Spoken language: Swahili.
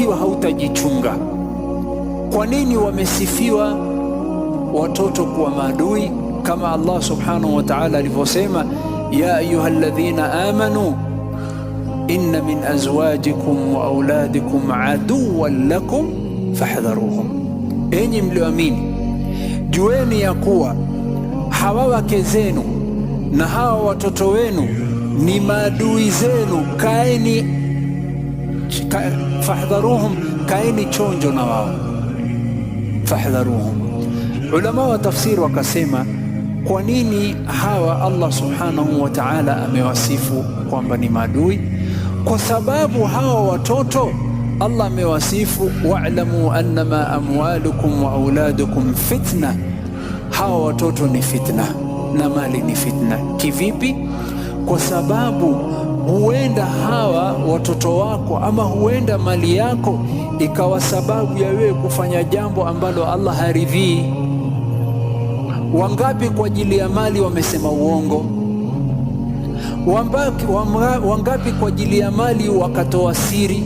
ikiwa hautajichunga. Kwa nini wamesifiwa watoto kuwa maadui? Kama Allah subhanahu wa ta'ala alivyosema, ya ayyuhalladhina amanu inna min azwajikum wa auladikum aduwwan lakum fahdharuhum, enyi mlioamini, jueni ya kuwa hawa wake zenu na hawa watoto wenu ni maadui zenu, fahdharuhum, kaeni chonjo na wao. Fahdharuhum. Ulama wa tafsiri wakasema, kwa nini hawa Allah subhanahu wa ta'ala amewasifu kwamba ni maadui? Kwa sababu hawa watoto Allah amewasifu, wa'lamu annama amwalukum wa auladukum fitna. Hawa watoto ni fitna na mali ni fitna. Kivipi? Kwa sababu huenda hawa watoto wako ama huenda mali yako ikawa sababu ya wewe kufanya jambo ambalo Allah haridhii. Wangapi kwa ajili ya mali wamesema uongo? Wangapi kwa ajili ya mali wakatoa siri?